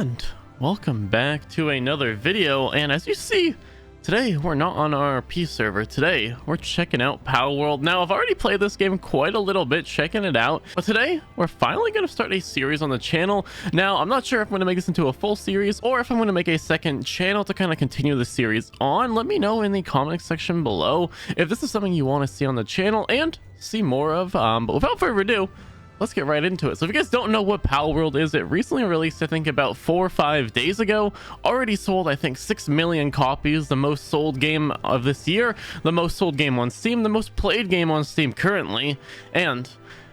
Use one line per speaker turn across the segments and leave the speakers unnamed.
And welcome back to another video. And as you see, today we're not on our RP server. Today we're checking out Palworld. Now I've already played this game quite a little bit, checking it out, but today we're finally going to start a series on the channel. Now I'm not sure if I'm going to make this into a full series or if I'm going to make a second channel to kind of continue the series on. Let me know in the comment section below if this is something you want to see on the channel and see more of. But without further ado, let's get right into it. So if you guys don't know what Palworld is, it recently released, I think about 4 or 5 days ago. Already sold, I think, 6 million copies. The most sold game of this year, the most sold game on Steam, the most played game on Steam currently, and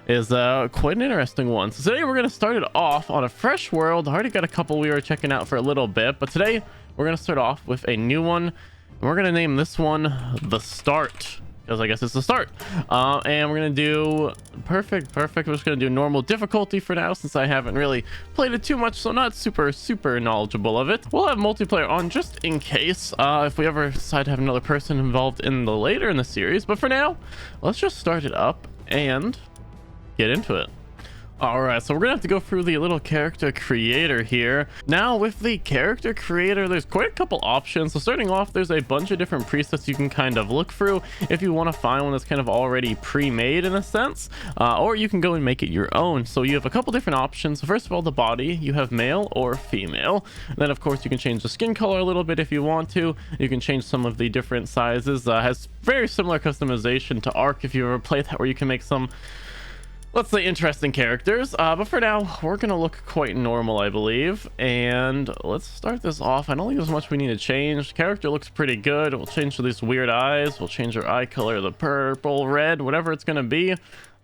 is quite an interesting one. So today we're going to start it off on a fresh world. I already got a couple we were checking out for a little bit, but today we're going to start off with a new one, and we're going to name this one The Start, because I guess it's the start. And we're gonna do perfect. We're just gonna do normal difficulty for now, since I haven't really played it too much, so not super knowledgeable of it. We'll have multiplayer on just in case, if we ever decide to have another person involved in the later in the series. But for now, let's just start it up and get into it. All right, so we're gonna have to go through the little character creator here. Now with the character creator, there's quite a couple options. So starting off, there's a bunch of different presets you can kind of look through if you want to find one that's kind of already pre-made in a sense, or you can go and make it your own. So you have a couple different options. First of all, the body, you have male or female. And then of course you can change the skin color a little bit if you want to. You can change some of the different sizes. Has very similar customization to Arc if you ever played that, where you can make some, let's say, interesting characters. But for now, we're gonna look quite normal, I believe. And let's start this off. I don't think there's much we need to change. Character looks pretty good. We'll change to these weird eyes. We'll change our eye color, the purple, red, whatever it's gonna be.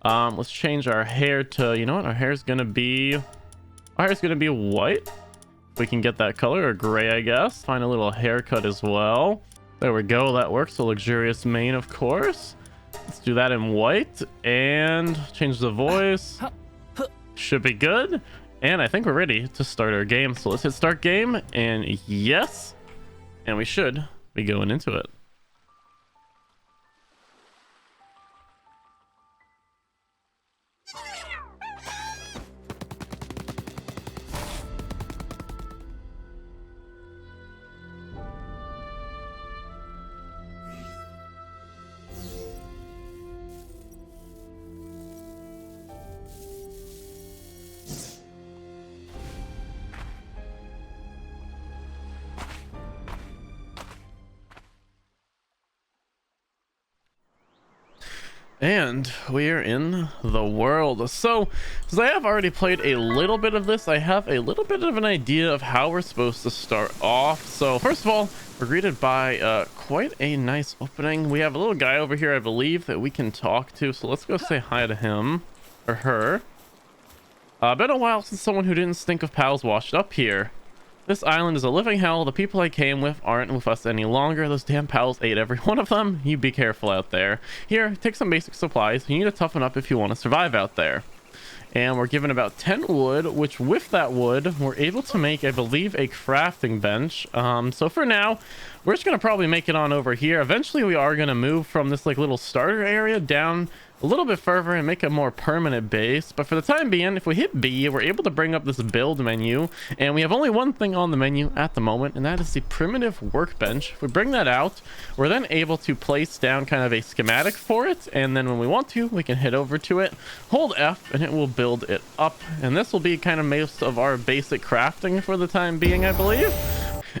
Let's change our hair to, you know what, our hair's gonna be white. We can get that color, or gray, I guess. Find a little haircut as well. There we go, that works. A luxurious mane, of course. Let's do that in white and change the voice. Should be good. And I think we're ready to start our game. So let's hit start game, and yes, and we should be going into it. And we're in the world. So since I have already played a little bit of this, I have a little bit of an idea of how we're supposed to start off. So first of all, we're greeted by quite a nice opening. We have a little guy over here, I believe, that we can talk to. So let's go say hi to him or her. Been a while since someone who didn't stink of pals washed up here. This island is a living hell. The people I came with aren't with us any longer. Those damn pals ate every one of them. You be careful out there. Here, take some basic supplies. You need to toughen up if you want to survive out there. And we're given about 10 wood, which with that wood, we're able to make, I believe, a crafting bench. So for now, we're just going to probably make it on over here. Eventually, we are going to move from this like little starter area down a little bit further and make a more permanent base. But for the time being, if we hit B, we're able to bring up this build menu, and we have only one thing on the menu at the moment, and that is the primitive workbench. If we bring that out, we're then able to place down kind of a schematic for it, and then when we want to, we can head over to it, hold F, and it will build it up. And this will be kind of most of our basic crafting for the time being, I believe.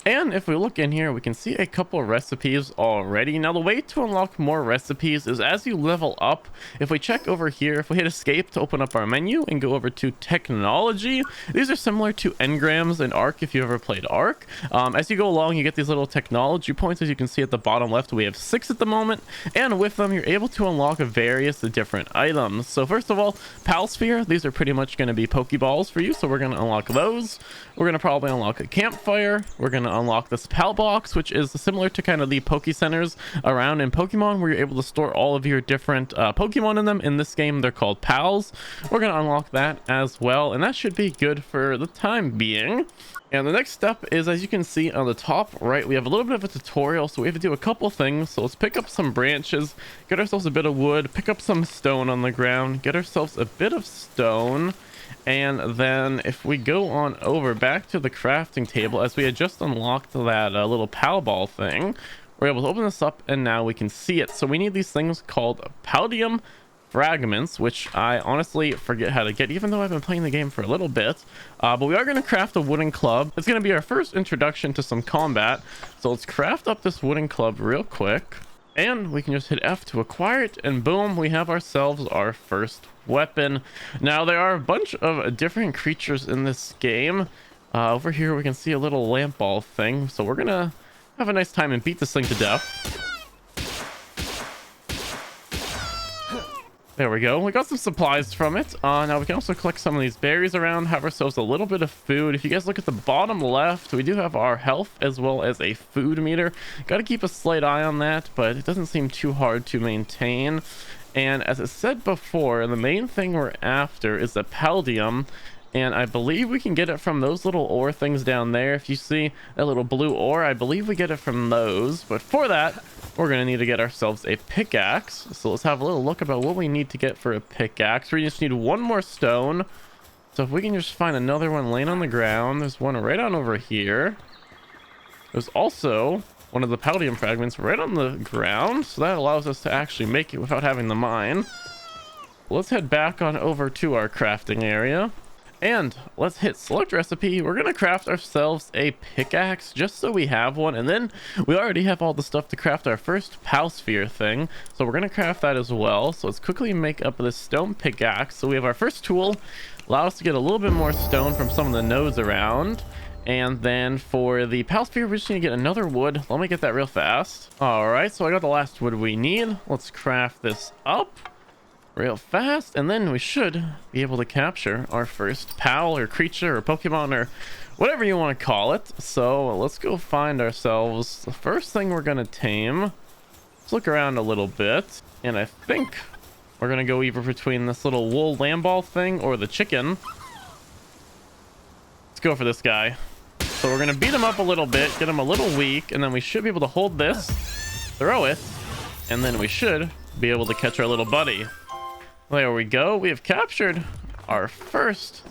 And if we look in here, we can see a couple of recipes already. Now the way to unlock more recipes is as you level up. If we check over here, if we hit escape to open up our menu and go over to technology, these are similar to engrams in Arc if you ever played Arc. As you go along, you get these little technology points. As you can see at the bottom left, we have 6 at the moment, and with them you're able to unlock various different items. So first of all, Pal Sphere, these are pretty much going to be Pokeballs for you, so we're going to unlock those. We're going to probably unlock a campfire. We're going to unlock this Pal Box, which is similar to kind of the Poke Centers around in Pokemon, where you're able to store all of your different Pokemon in them. In this game, they're called Pals. We're going to unlock that as well, and that should be good for the time being. And the next step is, as you can see on the top right, we have a little bit of a tutorial. So we have to do a couple things. So let's pick up some branches, get ourselves a bit of wood, pick up some stone on the ground, get ourselves a bit of stone, And then if we go on over back to the crafting table, as we had just unlocked that little Palball thing, we're able to open this up and now we can see it. So we need these things called Paldium fragments, which I honestly forget how to get, even though I've been playing the game for a little bit. But we are going to craft a wooden club. It's going to be our first introduction to some combat. So let's craft up this wooden club real quick. And we can just hit F to acquire it, and boom, we have ourselves our first weapon. Now, there are a bunch of different creatures in this game. Over here, we can see a little Lamball thing. So we're going to have a nice time and beat this thing to death. There we go. We got some supplies from it. Now we can also collect some of these berries around, have ourselves a little bit of food. If you guys look at the bottom left, we do have our health as well as a food meter. Got to keep a slight eye on that, but it doesn't seem too hard to maintain. And as I said before, the main thing we're after is the Paldium. And I believe we can get it from those little ore things down there. If you see that little blue ore, I believe we get it from those. But for that, we're going to need to get ourselves a pickaxe. So let's have a little look about what we need to get for a pickaxe. We just need one more stone. So if we can just find another one laying on the ground. There's one right on over here. There's also one of the Paldium fragments right on the ground. So that allows us to actually make it without having the mine. Let's head back on over to our crafting area. And let's hit select recipe. We're gonna craft ourselves a pickaxe just so we have one, and then we already have all the stuff to craft our first Pal sphere thing, so we're gonna craft that as well. So let's quickly make up this stone pickaxe. So we have our first tool, allow us to get a little bit more stone from some of the nodes around. And then for the Pal sphere, we just need to get another wood. Let me get that real fast. All right, so I got the last wood we need. Let's craft this up real fast, and then we should be able to capture our first pal or creature or Pokemon or whatever you want to call it. So let's go find ourselves the first thing we're gonna tame. Let's look around a little bit, and I think we're gonna go either between this little wool Lamball thing or the chicken. Let's go for this guy. So we're gonna beat him up a little bit, get him a little weak, and then we should be able to hold this, throw it, and then we should be able to catch our little buddy. There we go. We have captured our first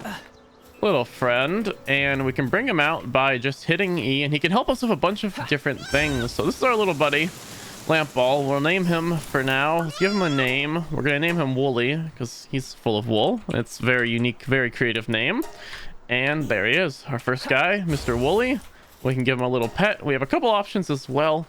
little friend, and we can bring him out by just hitting E, and he can help us with a bunch of different things. So this is our little buddy, Lamball. We'll name him for now. Let's give him a name. We're going to name him Wooly because he's full of wool. It's a very unique, very creative name. And there he is, our first guy, Mr. Wooly. We can give him a little pet. We have a couple options as well.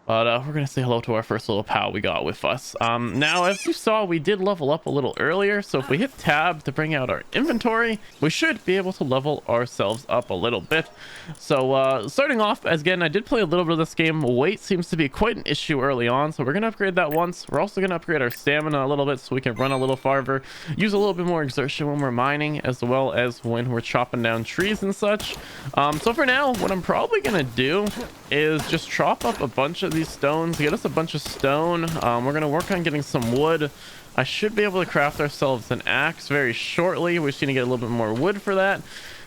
But we're going to say hello to our first little pal we got with us. Now, as you saw, we did level up a little earlier. So if we hit tab to bring out our inventory, we should be able to level ourselves up a little bit. So starting off, as again, I did play a little bit of this game. Weight seems to be quite an issue early on. So we're going to upgrade that once. We're also going to upgrade our stamina a little bit so we can run a little farther. Use a little bit more exertion when we're mining, as well as when we're chopping down trees and such. So for now, what I'm probably going to do is just chop up a bunch of these stones, get us a bunch of stone. We're gonna work on getting some wood. I should be able to craft ourselves an axe very shortly. We just need to get a little bit more wood for that,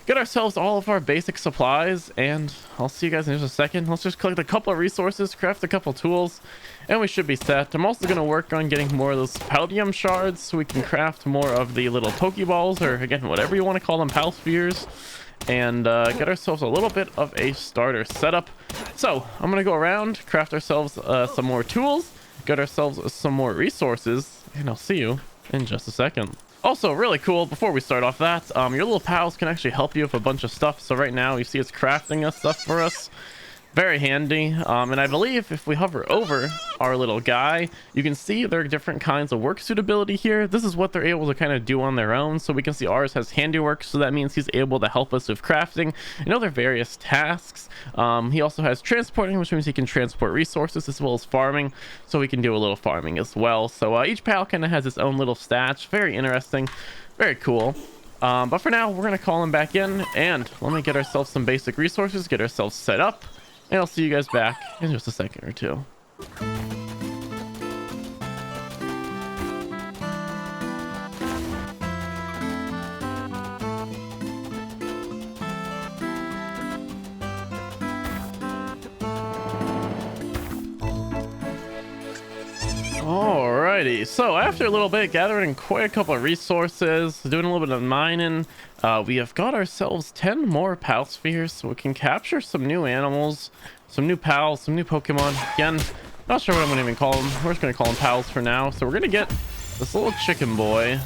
get ourselves all of our basic supplies, and I'll see you guys in just a second. Let's just collect a couple of resources, craft a couple tools, and we should be set. I'm also going to work on getting more of those Paldium shards so we can craft more of the little Pokeballs, or again, whatever you want to call them, Pal spheres, and get ourselves a little bit of a starter setup. So I'm gonna go around, craft ourselves some more tools, get ourselves some more resources, and I'll see you in just a second. Also, really cool, before we start off that, your little pals can actually help you with a bunch of stuff. So right now you see it's crafting us stuff for us. Very handy. And I believe if we hover over our little guy, you can see there are different kinds of work suitability here. This is what they're able to kind of do on their own. So we can see ours has handiwork, so that means he's able to help us with crafting and other various tasks. He also has transporting, which means he can transport resources as well as farming, so we can do a little farming as well. So each pal kind of has its own little stats. Very interesting, very cool. But for now, we're going to call him back in, and let me get ourselves some basic resources, get ourselves set up, and I'll see you guys back in just a second or two. Alrighty, so after a little bit, gathering quite a couple of resources, doing a little bit of mining, we have got ourselves 10 more pal spheres, so we can capture some new animals, some new pals, some new Pokemon. Again, not sure what I'm going to even call them. We're just going to call them pals for now. So we're going to get this little chicken boy.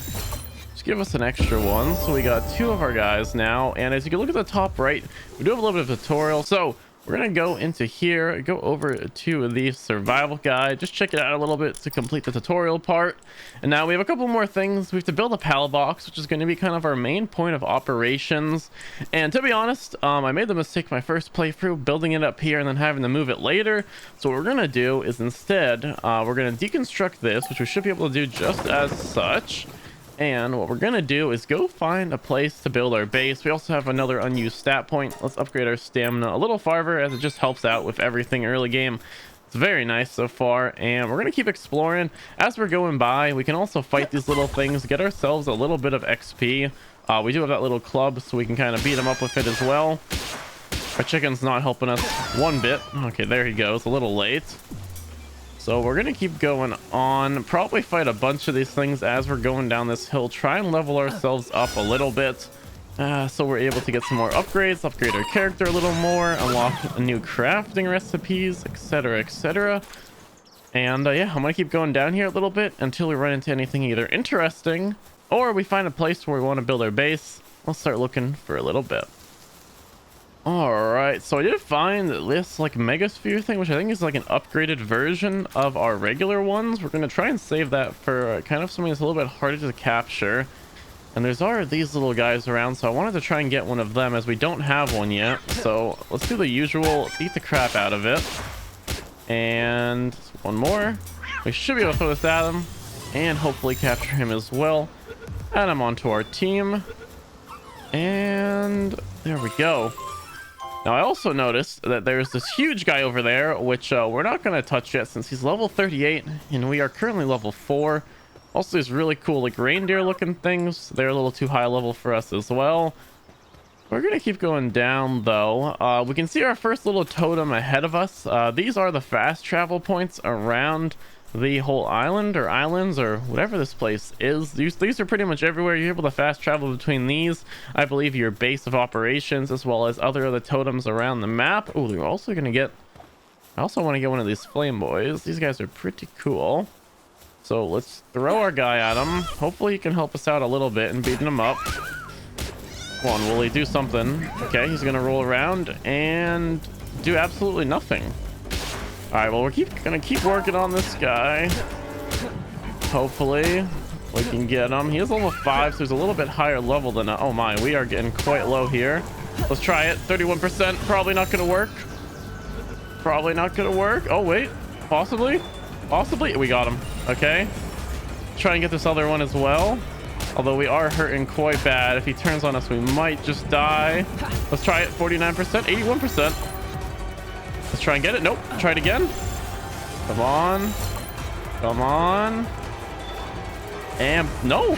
Just give us an extra one. So we got 2 of our guys now, and as you can look at the top right, we do have a little bit of a tutorial. So we're gonna go into here, go over to the survival guide, just check it out a little bit to complete the tutorial part. And now we have a couple more things. We have to build a pal box, which is going to be kind of our main point of operations. And to be honest, I made the mistake my first playthrough building it up here and then having to move it later. So what we're gonna do is instead we're gonna deconstruct this, which we should be able to do just as such. And what we're gonna do is go find a place to build our base. We also have another unused stat point. Let's upgrade our stamina a little farther, as it just helps out with everything early game. It's very nice so far, and we're gonna keep exploring as we're going by. We can also fight these little things, get ourselves a little bit of XP. We do have that little club, so we can kind of beat them up with it as well. Our chicken's not helping us one bit. Okay, there he goes, a little late. So we're gonna keep going on, probably fight a bunch of these things as we're going down this hill, try and level ourselves up a little bit, so we're able to get some more upgrades, upgrade our character a little more, unlock new crafting recipes, etc, etc. And yeah, I'm gonna keep going down here a little bit until we run into anything either interesting or we find a place where we want to build our base. We'll start looking for a little bit. All right, so I did find this like megasphere thing, which I think is like an upgraded version of our regular ones. We're going to try and save that for kind of something that's a little bit harder to capture. And there's these little guys around, so I wanted to try and get one of them as we don't have one yet. So let's do the usual, beat the crap out of it. And one more. We should be able to throw this at him and hopefully capture him as well. Add him onto our team. And there we go. Now, I also noticed that there's this huge guy over there, which we're not going to touch yet since he's level 38, and we are currently level 4. Also, these really cool, like, reindeer-looking things. They're a little too high level for us as well. We're going to keep going down, though. We can see our first little totem ahead of us. These are the fast travel points around the whole island, or islands, or whatever this place is. These are pretty much everywhere. You're able to fast travel between these. I believe your base of operations, as well as other totems around the map. Oh, we're also gonna get, I also want to get one of these flame boys. These guys are pretty cool. So let's throw our guy at him. Hopefully he can help us out a little bit in beating him up. Come on, will he do something? Okay, he's gonna roll around and do absolutely nothing. All right, well, we're gonna keep working on this guy. Hopefully we can get him. He is level 5, so he's a little bit higher level than oh my, we are getting quite low here. Let's try it. 31%, probably not gonna work. Probably not gonna work. Oh wait, possibly we got him. Okay, try and get this other one as well, although we are hurting quite bad. If he turns on us, we might just die. Let's try it. 49%, 81%. Let's try and get it. Nope. Try it again. Come on. Come on. And no.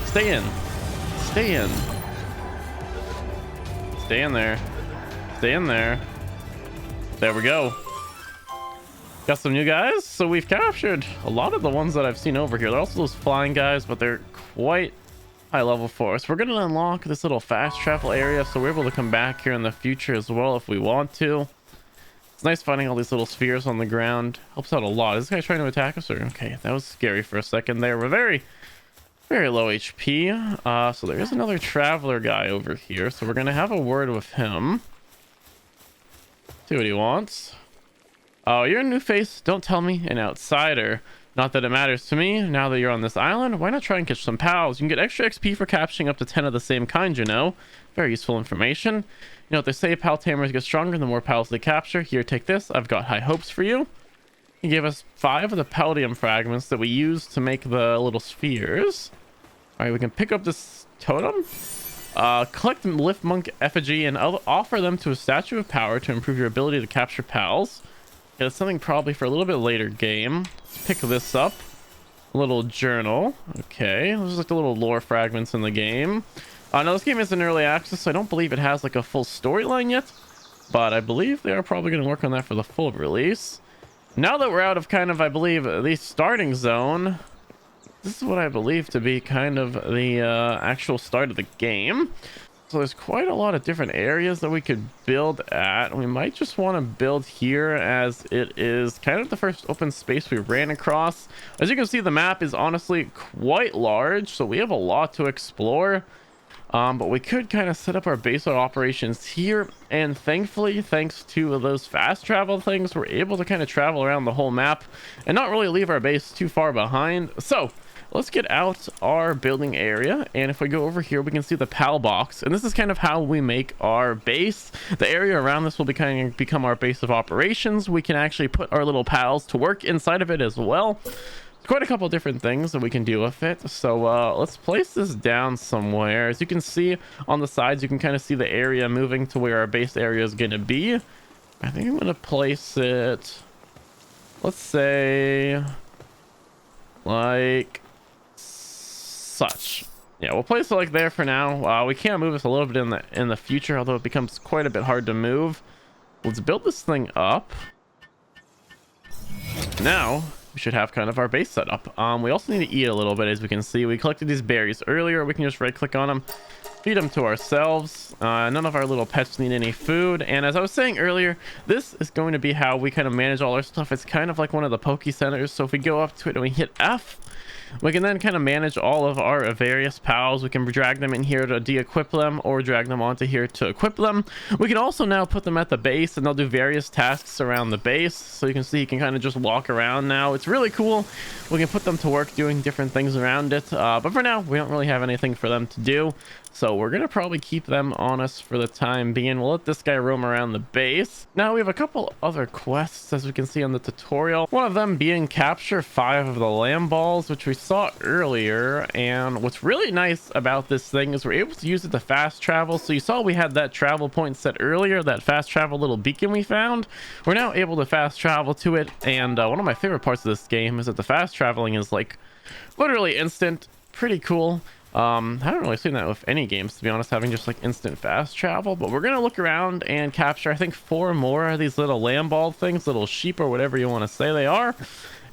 Stay in. Stay in. Stay in there. Stay in there. There we go. Got some new guys. So we've captured a lot of the ones that I've seen over here. They're also those flying guys, but they're quite high level for us. We're going to unlock this little fast travel area, so we're able to come back here in the future as well if we want to. It's nice finding all these little spheres on the ground. Helps out a lot. Is this guy trying to attack us? Or okay, that was scary for a second there. We're very low HP. So there is another traveler guy over here. So we're going to have a word with him. See what he wants. Oh, you're a new face. Don't tell me. An outsider. Not that it matters to me. Now that you're on this island, why not try and catch some pals? You can get extra XP for capturing up to 10 of the same kind, you know. Very useful information. You know what they say, pal tamers get stronger the more pals they capture. Here, take this. I've got high hopes for you. He gave us 5 of the palladium fragments that we use to make the little spheres. All right, we can pick up this totem. Collect the lift monk effigy and offer them to a statue of power to improve your ability to capture pals. Yeah, that's something probably for a little bit later game. Let's pick this up. A little journal. Okay, those are like the little lore fragments in the game. Now this game is in early access, so I don't believe it has like a full storyline yet, but I believe they are probably going to work on that for the full release. now that we're out of kind of, I believe, the starting zone, this is what I believe to be kind of the actual start of the game. So there's quite a lot of different areas that we could build at. We might just want to build here, as it is kind of the first open space we ran across. As you can see, the map is honestly quite large, so we have a lot to explore. But we could kind of set up our base of operations here, and thankfully, thanks to those fast travel things, we're able to kind of travel around the whole map and not really leave our base too far behind. So let's get out our building area, and if we go over here, we can see the PAL box, and this is kind of how we make our base. The area around this will become our base of operations. We can actually put our little PALs to work inside of it as well. Quite a couple different things that we can do with it. So let's place this down somewhere. As you can see on the sides, you can kind of see the area moving to where our base area is going to be. I think I'm going to place it, let's say, like such. Yeah, we'll place it like there for now. We can move this a little bit in the future, although it becomes quite a bit hard to move. Let's build this thing up. Now we should have kind of our base set up. We also need to eat a little bit. As we can see, we collected these berries earlier. We can just right click on them, feed them to ourselves. None of our little pets need any food, and as I was saying earlier, this is going to be how we kind of manage all our stuff. It's kind of like one of the Poke Centers. So if we go up to it and we hit F, we can then kind of manage all of our various pals. We can drag them in here to de-equip them, or drag them onto here to equip them. We can also now put them at the base, and they'll do various tasks around the base. So you can see you can kind of just walk around now. It's really cool. We can put them to work doing different things around it, but for now we don't really have anything for them to do, so we're gonna probably keep them on us for the time being. We'll let this guy roam around the base. Now we have a couple other quests, as we can see on the tutorial, one of them being capture 5 of the Lamballs, which we saw earlier. And what's really nice about this thing is we're able to use it to fast travel. So you saw we had that travel point set earlier, that fast travel little beacon we found. We're now able to fast travel to it, and one of my favorite parts of this game is that the fast traveling is like literally instant. Pretty cool. I haven't really seen that with any games, to be honest, having just like instant fast travel. But we're gonna look around and capture, I think, 4 more of these little Lamball things, little sheep or whatever you want to say they are.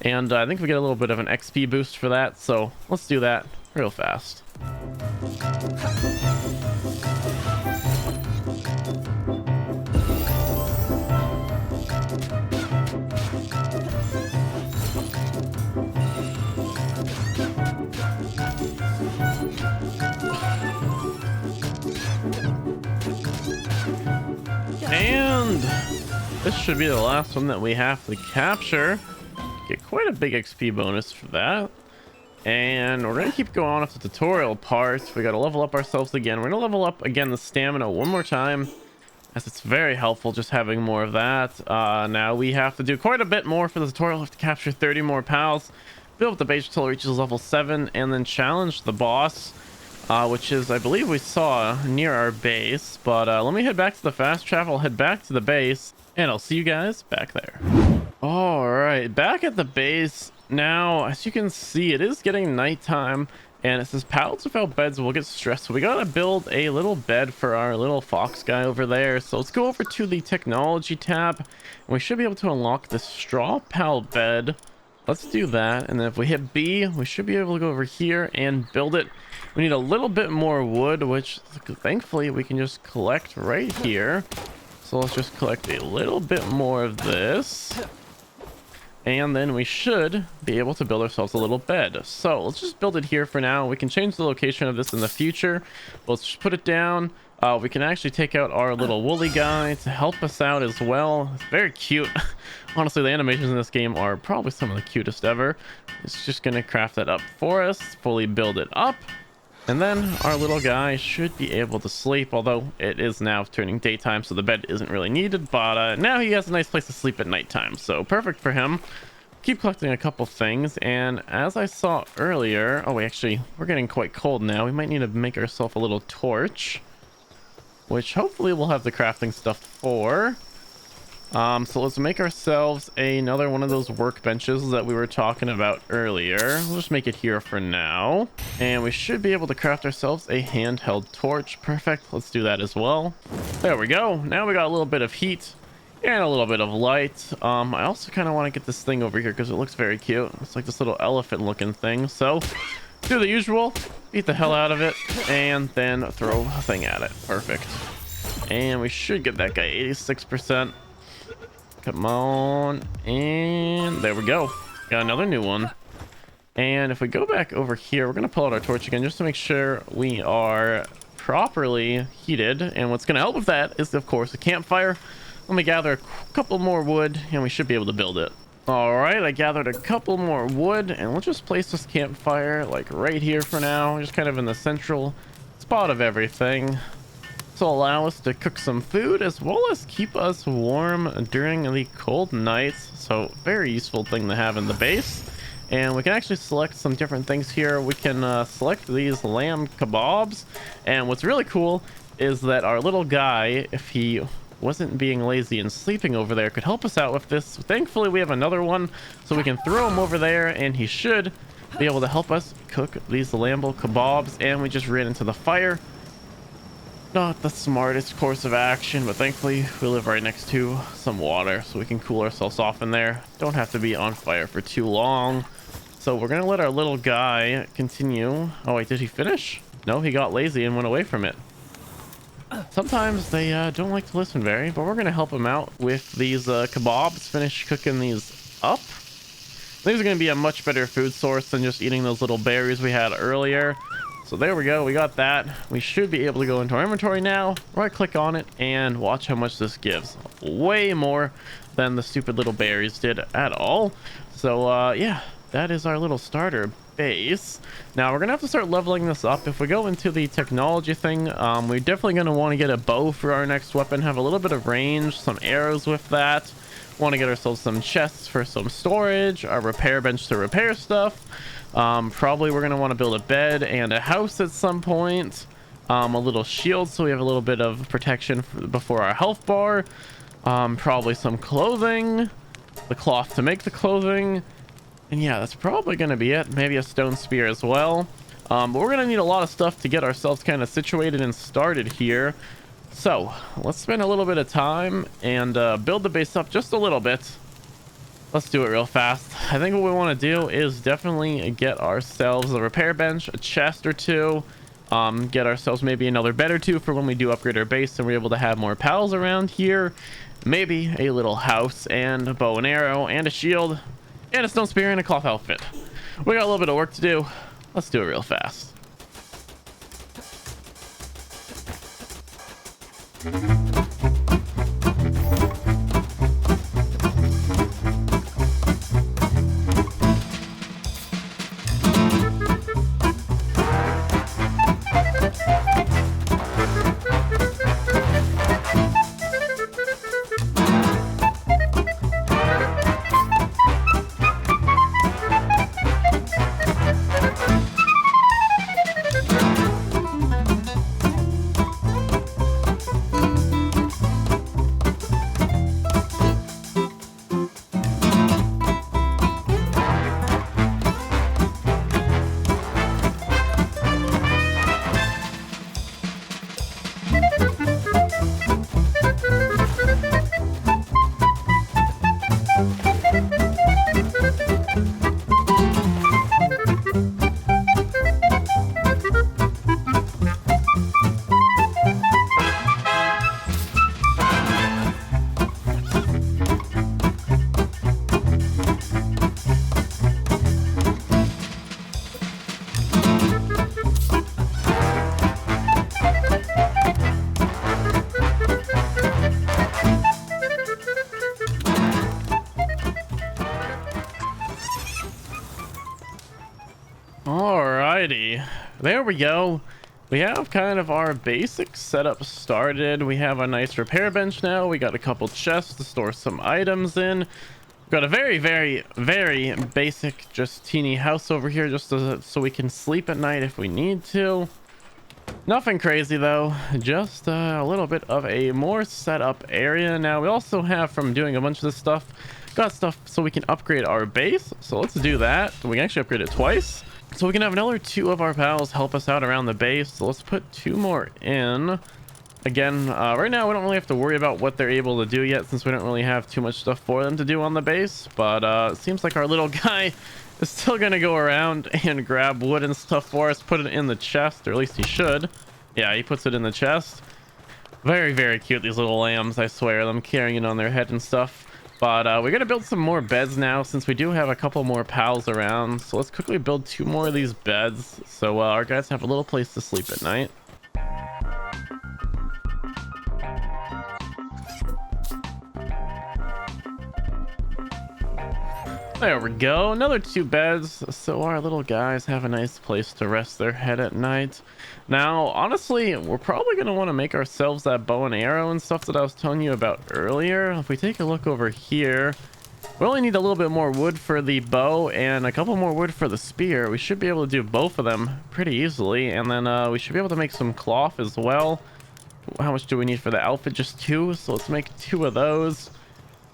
And I think we get a little bit of an XP boost for that, so let's do that real fast. And this should be the last one that we have to capture. Get quite a big XP bonus for that. And we're going to keep going on with the tutorial part. We got to level up ourselves again. We're going to level up again the stamina one more time, as it's very helpful just having more of that. Now we have to do quite a bit more for the tutorial. We have to capture 30 more pals, build up the base until it reaches level 7, and then challenge the boss, which is, I believe, we saw near our base. But let me head back to the fast travel, head back to the base, and I'll see you guys back there. All right, back at the base now. As you can see, it is getting nighttime, and it says pallets without beds will get stressed. So we gotta build a little bed for our little fox guy over there. So let's go over to the technology tab, and we should be able to unlock this straw pallet bed. Let's do that, and then if we hit B, we should be able to go over here and build it. We need a little bit more wood, which thankfully we can just collect right here. So let's just collect a little bit more of this, and then we should be able to build ourselves a little bed. So let's just build it here for now. We can change the location of this in the future. Let's just put it down. We can actually take out our little woolly guy to help us out as well. It's very cute. Honestly, the animations in this game are probably some of the cutest ever. It's just going to craft that up for us, fully build it up. And then our little guy should be able to sleep, although it is now turning daytime, so the bed isn't really needed. But now he has a nice place to sleep at nighttime, so perfect for him. Keep collecting a couple things, and as I saw earlier, oh, we're getting quite cold now. We might need to make ourselves a little torch, which hopefully we'll have the crafting stuff for. So let's make ourselves another one of those workbenches that we were talking about earlier. We'll just make it here for now, and we should be able to craft ourselves a handheld torch. Perfect. Let's do that as well. There we go. Now we got a little bit of heat, and a little bit of light. I also kind of want to get this thing over here because it looks very cute. It's like this little elephant looking thing. So do the usual, beat the hell out of it, and then throw a thing at it. Perfect. And we should get that guy 86%. Come on. And there we go. Got another new one. And if we go back over here, we're going to pull out our torch again just to make sure we are properly heated. And what's going to help with that is, of course, a campfire. Let me gather a couple more wood and we should be able to build it. All right, I gathered a couple more wood and let's just place this campfire like right here for now, just kind of in the central spot of everything. This will allow us to cook some food as well as keep us warm during the cold nights. So very useful thing to have in the base. And we can actually select some different things here. We can select these lamb kebabs. And what's really cool is that our little guy, if he wasn't being lazy and sleeping over there, could help us out with this. Thankfully, we have another one, so we can throw him over there, and he should be able to help us cook these Lamball kebabs. And we just ran into the fire. Not the smartest course of action, but thankfully we live right next to some water, so we can cool ourselves off in there. Don't have to be on fire for too long. So we're gonna let our little guy continue. Oh wait, did he finish? No, he got lazy and went away from it. Sometimes they don't like to listen very, but we're gonna help him out with these kebabs. Finish cooking these up. These are gonna be a much better food source than just eating those little berries we had earlier. So there we go, we got that. We should be able to go into our inventory now, right click on it, and watch how much this gives. Way more than the stupid little berries did at all. So yeah, that is our little starter base. Now we're gonna have to start leveling this up. If we go into the technology thing, we're definitely gonna want to get a bow for our next weapon, have a little bit of range, some arrows with that. Want to get ourselves some chests for some storage, our repair bench to repair stuff. Probably we're gonna want to build a bed and a house at some point. A little shield so we have a little bit of protection before our health bar. Probably some clothing, the cloth to make the clothing, and yeah, that's probably gonna be it. Maybe a stone spear as well. But we're gonna need a lot of stuff to get ourselves kind of situated and started here. So let's spend a little bit of time and build the base up just a little bit. Let's do it real fast. I think what we want to do is definitely get ourselves a repair bench, a chest or two, get ourselves maybe another bed or two for when we do upgrade our base and we're able to have more pals around here. Maybe a little house and a bow and arrow and a shield and a stone spear and a cloth outfit. We got a little bit of work to do. Let's do it real fast. Alrighty, there we go. We have kind of our basic setup started. We have a nice repair bench now. We got a couple chests to store some items in. We've got a very basic, just teeny house over here just so we can sleep at night if we need to. Nothing crazy though, just a little bit of a more setup area. Now we also have, from doing a bunch of this stuff, got stuff so we can upgrade our base. So let's do that. We can actually upgrade it twice. So we can have another two of our pals help us out around the base. So let's put two more in. Again, right now we don't really have to worry about what they're able to do yet, since we don't really have too much stuff for them to do on the base. But it seems like our little guy is still gonna go around and grab wood and stuff for us, put it in the chest, or at least he should. Yeah, he puts it in the chest. Very, very cute, these little lambs, I swear. Them carrying it on their head and stuff. But we're gonna build some more beds now, since we do have a couple more pals around. So let's quickly build 2 more of these beds, so our guys have a little place to sleep at night. There we go, another 2 beds, so our little guys have a nice place to rest their head at night. Now, honestly, we're probably going to want to make ourselves that bow and arrow and stuff that I was telling you about earlier. If we take a look over here, we only need a little bit more wood for the bow and a couple more wood for the spear. We should be able to do both of them pretty easily, and then we should be able to make some cloth as well. How much do we need for the outfit? Just 2, so let's make 2 of those.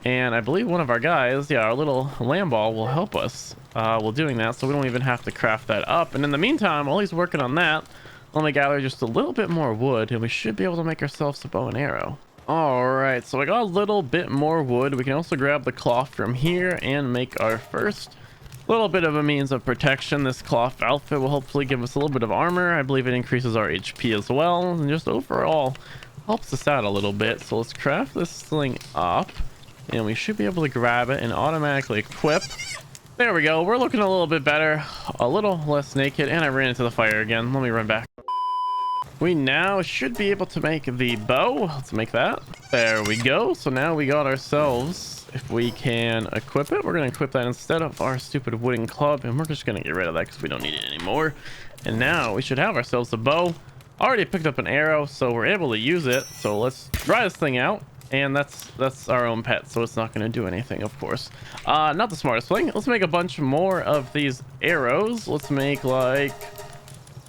And I believe one of our guys, yeah, our little Lamball, will help us while doing that, so we don't even have to craft that up. And in the meantime, while he's working on that, let me gather just a little bit more wood, and we should be able to make ourselves a bow and arrow. All right, so I got a little bit more wood. We can also grab the cloth from here and make our first little bit of a means of protection. This cloth outfit will hopefully give us a little bit of armor. I believe it increases our HP as well, and just overall helps us out a little bit. So let's craft this thing up, and we should be able to grab it and automatically equip. There we go. We're looking a little bit better, a little less naked, and I ran into the fire again. Let me run back. We now should be able to make the bow. Let's make that. There we go. So now we got ourselves, if we can equip it, we're going to equip that instead of our stupid wooden club, and we're just going to get rid of that because we don't need it anymore. And now we should have ourselves a bow. Already picked up an arrow, so we're able to use it. So let's try this thing out. And that's our own pet, so it's not going to do anything, of course. Not the smartest thing. Let's make a bunch more of these arrows. Let's make like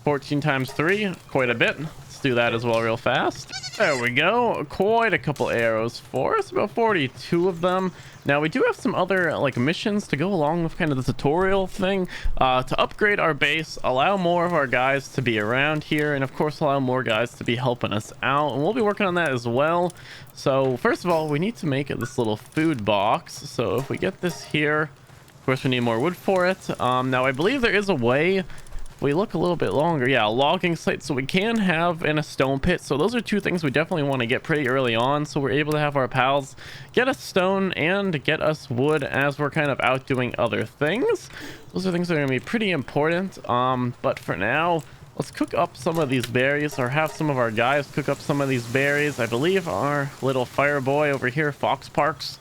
14 times 3, quite a bit. Let's do that as well real fast. There we go, quite a couple arrows for us, about 42 of them. Now we do have some other like missions to go along with kind of the tutorial thing, to upgrade our base, allow more of our guys to be around here, and of course allow more guys to be helping us out, and we'll be working on that as well. So first of all, we need to make this little food box. So if we get this here, of course we need more wood for it. Now I believe there is a way, we look a little bit longer, yeah, a logging site, so we can have in a stone pit. So those are 2 things we definitely want to get pretty early on, so we're able to have our pals get us stone and get us wood as we're kind of out doing other things. Those are things that are going to be pretty important. But for now, let's cook up some of these berries, or have some of our guys cook up some of these berries. I believe our little fire boy over here, Fox Parks,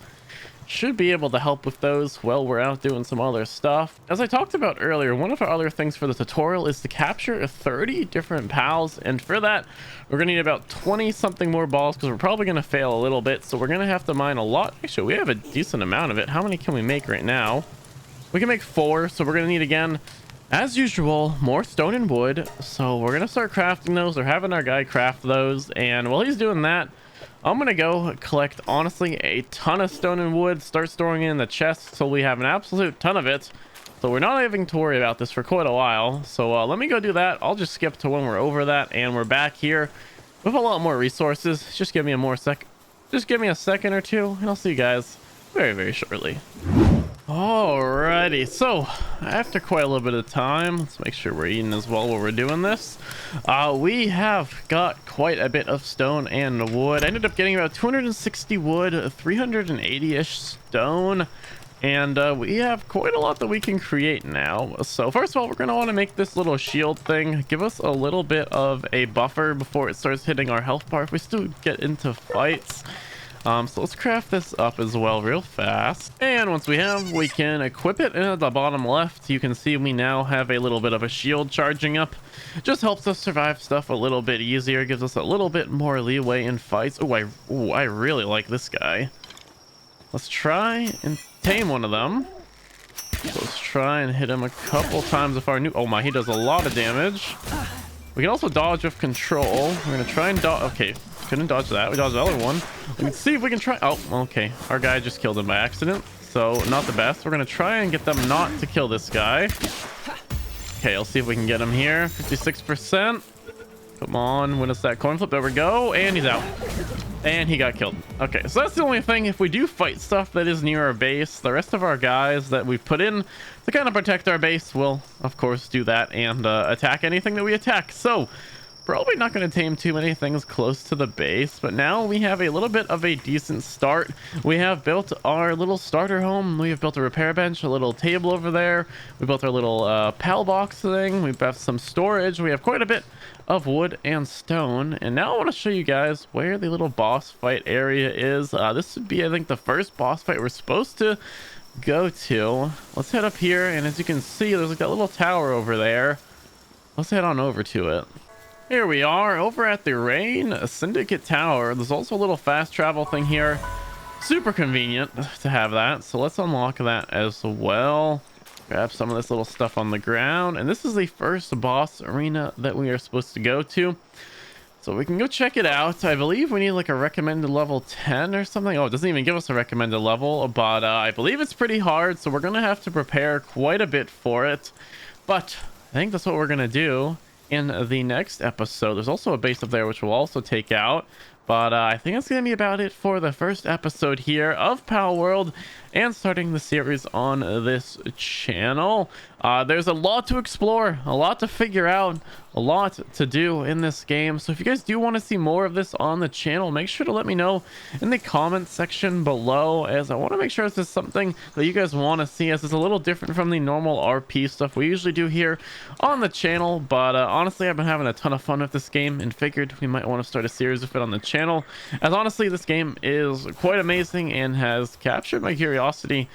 should be able to help with those while we're out doing some other stuff. As I talked about earlier, one of our other things for the tutorial is to capture 30 different pals, and for that we're gonna need about 20 something more balls, because we're probably gonna fail a little bit, so we're gonna have to mine a lot. Actually, we have a decent amount of it. How many can we make right now? We can make 4, so we're gonna need, again, as usual, more stone and wood. So we're gonna start crafting those, or having our guy craft those, and while he's doing that, I'm gonna go collect, honestly, a ton of stone and wood, start storing it in the chest so we have an absolute ton of it, so we're not having to worry about this for quite a while. So let me go do that. I'll just skip to when we're over that and we're back here with a lot more resources. Just give me a second or 2, and I'll see you guys very, very shortly. Alrighty, so after quite a little bit of time, let's make sure we're eating as well while we're doing this. We have got quite a bit of stone and wood. I ended up getting about 260 wood, 380-ish stone, and we have quite a lot that we can create now. So first of all, we're going to want to make this little shield thing give us a little bit of a buffer before it starts hitting our health bar if we still get into fights. So let's craft this up as well real fast, and once we have, we can equip it. And at the bottom left, you can see we now have a little bit of a shield charging up. Just helps us survive stuff a little bit easier, gives us a little bit more leeway in fights. I really like this guy. Let's try and tame one of them. So let's try and hit him a couple times with our new, oh my, he does a lot of damage. We can also dodge with control. We're gonna try and dodge. Okay, couldn't dodge that. We dodged the other one. We can see if we can try. Oh, okay, our guy just killed him by accident, so not the best. We're gonna try and get them not to kill this guy. Okay, I'll see if we can get him here. 56%. Come on, win us that coin flip. There we go. And he's out. And he got killed. Okay, so that's the only thing. If we do fight stuff that is near our base, the rest of our guys that we've put in to kind of protect our base will, of course, do that and attack anything that we attack. So probably not going to tame too many things close to the base, but now we have a little bit of a decent start. We have built our little starter home. We have built a repair bench, a little table over there. We built our little pal box thing. We have some storage. We have quite a bit of wood and stone. And now I want to show you guys where the little boss fight area is. This would be, I think, the first boss fight we're supposed to go to. Let's head up here, and as you can see, there's like that little tower over there. Let's head on over to it. Here we are over at the Rain Syndicate Tower. There's also a little fast travel thing here. Super convenient to have that. So let's unlock that as well. Grab some of this little stuff on the ground. And this is the first boss arena that we are supposed to go to. So we can go check it out. I believe we need like a recommended level 10 or something. Oh, it doesn't even give us a recommended level, but I believe it's pretty hard. So we're going to have to prepare quite a bit for it. But I think that's what we're going to do in the next episode. There's also a base up there which we'll also take out, but I think that's gonna be about it for the first episode here of Palworld and starting the series on this channel. There's a lot to explore, a lot to figure out, a lot to do in this game. So if you guys do want to see more of this on the channel, make sure to let me know in the comment section below, as I want to make sure this is something that you guys want to see, as it's a little different from the normal RP stuff we usually do here on the channel. But honestly, I've been having a ton of fun with this game and figured we might want to start a series of it on the channel, as honestly this game is quite amazing and has captured my curiosity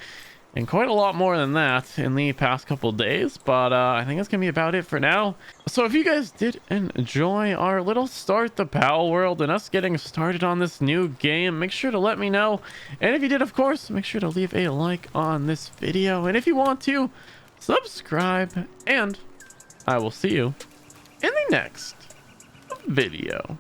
and quite a lot more than that in the past couple days. But I think that's gonna be about it for now. So if you guys did enjoy our little start to Palworld and us getting started on this new game, make sure to let me know. And if you did, of course, make sure to leave a like on this video, and if you want to, subscribe, and I will see you in the next video.